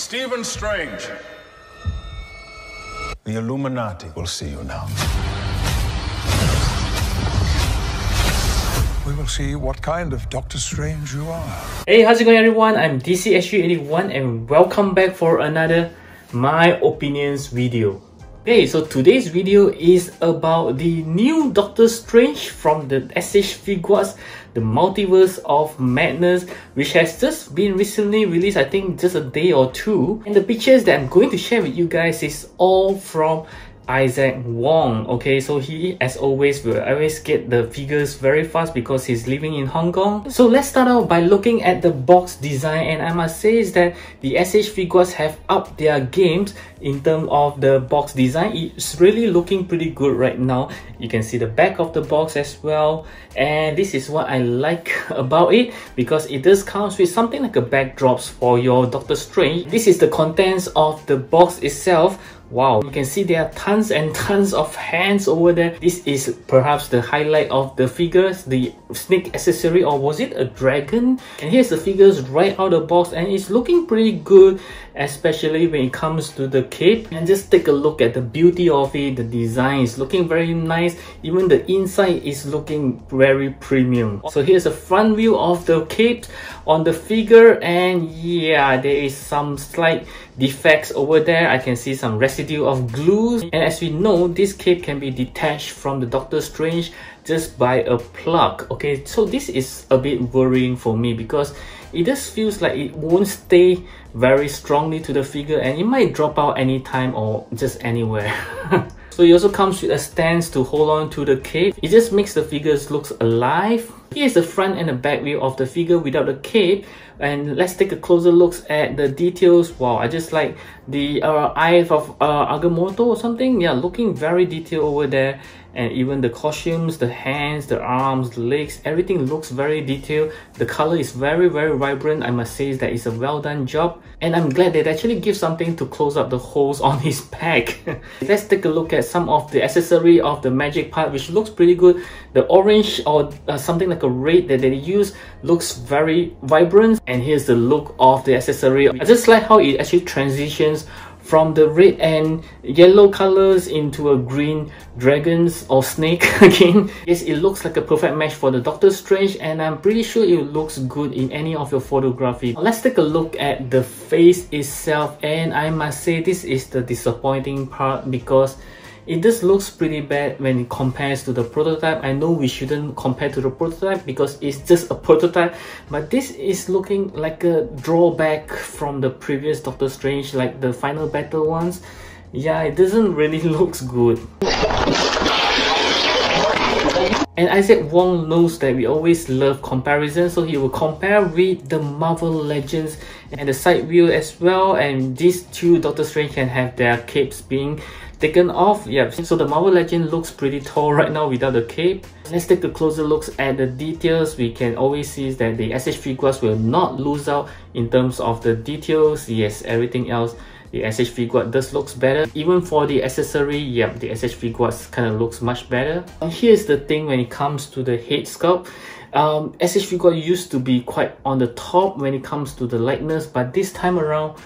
Stephen Strange. The Illuminati will see you now. We will see what kind of Doctor Strange you are. Hey, how's it going everyone? I'm DCSU81 and welcome back for another My Opinions video. Okay, so today's video is about the new Doctor Strange from the SH Figuarts, the Multiverse of Madness, which has just been recently released, I think just a day or two. And the pictures that I'm going to share with you guys is all from Isaac Wong. Okay, so he, as always, will always get the figures very fast because he's living in Hong Kong. So let's start out by looking at the box design, and I must say is that the SH Figuarts have upped their games in terms of the box design. It's really looking pretty good right now. You can see the back of the box as well, and this is what I like about it because it does comes with something like a backdrops for your Doctor Strange. This is the contents of the box itself. Wow, you can see there are tons and tons of hands over there. This is perhaps the highlight of the figures, the snake accessory, or was it a dragon? And here's the figures right out of the box, and it's looking pretty good, especially when it comes to the cape. And just take a look at the beauty of it. The design is looking very nice. Even the inside is looking very premium. So here's a front view of the cape on the figure, and yeah, there is some slight defects over there. I can see some residue of glue, and as we know, this cape can be detached from the Doctor Strange just by a plug. Okay, so this is a bit worrying for me because it just feels like it won't stay very strongly to the figure and it might drop out anytime or just anywhere. So it also comes with a stance to hold on to the cape. It just makes the figures look alive. Here's the front and the back view of the figure without the cape, and let's take a closer look at the details. Wow, I just like the eye of Agamotto or something. Yeah, looking very detailed over there. And even the costumes, the hands, the arms, the legs, everything looks very detailed. The color is very vibrant. I must say that it's a well done job, and I'm glad they actually give something to close up the holes on his back. Let's take a look at some of the accessory of the magic part, which looks pretty good. The orange or something like a red that they use looks very vibrant, and here's the look of the accessory. I just like how it actually transitions from the red and yellow colors into a green dragons or snake again. Yes, it looks like a perfect match for the Doctor Strange, and I'm pretty sure it looks good in any of your photography. Let's take a look at the face itself, and I must say this is the disappointing part because it just looks pretty bad when it compares to the prototype. I know we shouldn't compare to the prototype because it's just a prototype, but this is looking like a drawback from the previous Doctor Strange, like the final battle ones. Yeah, it doesn't really looks good. And Isaac Wong knows that we always love comparison, so he will compare with the Marvel Legends and the side view as well, and these two Doctor Strange can have their capes being taken off. Yeah, so the Marvel Legend looks pretty tall right now without the cape. Let's take a closer look at the details. We can always see that the SH Figuarts will not lose out in terms of the details. Yes, everything else, the SH Figuart does looks better. Even for the accessory, yeah, the SH Figuarts kind of looks much better. And here's the thing when it comes to the head sculpt. SH Figuart used to be quite on the top when it comes to the likeness, but this time around,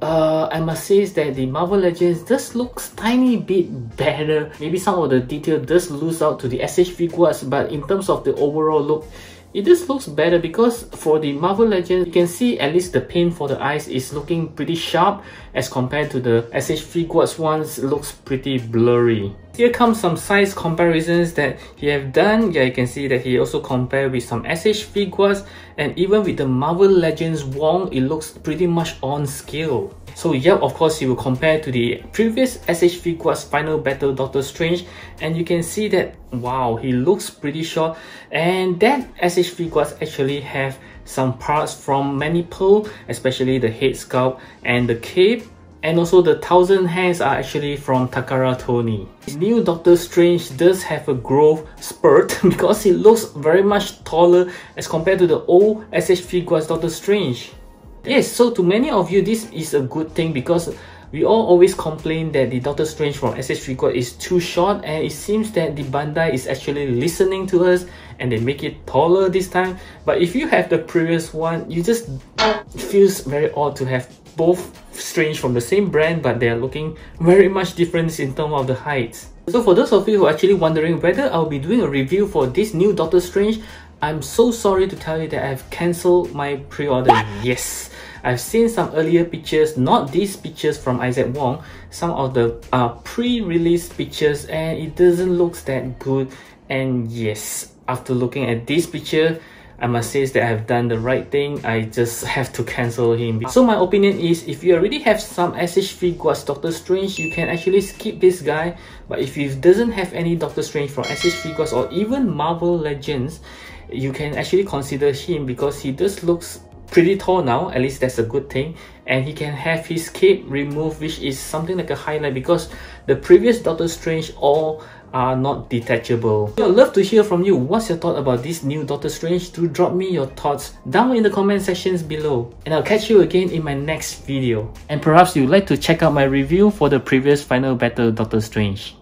I must say is that the Marvel Legends just looks tiny bit better. Maybe some of the detail does lose out to the SH Figuarts, but in terms of the overall look, it just looks better because for the Marvel Legends, you can see at least the paint for the eyes is looking pretty sharp as compared to the SH Figuarts ones looks pretty blurry. Here comes some size comparisons that he have done. Yeah, you can see that he also compared with some SH Figuarts, and even with the Marvel Legends Wong, it looks pretty much on scale. So yeah, of course he will compare to the previous SH Figuarts Final Battle Doctor Strange, and you can see that wow, he looks pretty short, and that SH Figuarts actually have some parts from Maniple, especially the head sculpt and the cape. And also the 1000 hands are actually from Takara Tony. This new Doctor Strange does have a growth spurt because he looks very much taller as compared to the old SH Figuarts Doctor Strange. Yes, so to many of you this is a good thing because we all always complain that the Doctor Strange from SH Figuarts is too short, and it seems that the Bandai is actually listening to us and they make it taller this time. But if you have the previous one, you just feels very odd to have both Strange from the same brand, but they are looking very much different in terms of the heights. So for those of you who are actually wondering whether I'll be doing a review for this new Doctor Strange, I'm so sorry to tell you that I've cancelled my pre-order. Yes, I've seen some earlier pictures, not these pictures from Isaac Wong, some of the pre-release pictures, and it doesn't look that good. And yes, after looking at this picture, I must say that I've done the right thing. I just have to cancel him. So my opinion is, if you already have some SH Figuarts Doctor Strange, you can actually skip this guy. But if you doesn't have any Doctor Strange from SH Figuarts or even Marvel Legends, you can actually consider him because he does looks pretty tall now. At least that's a good thing. And he can have his cape removed, which is something like a highlight because the previous Doctor Strange all are not detachable. I'd love to hear from you. What's your thought about this new Doctor Strange? Do drop me your thoughts down in the comment sections below. And I'll catch you again in my next video. And perhaps you'd like to check out my review for the previous Final Battle Doctor Strange.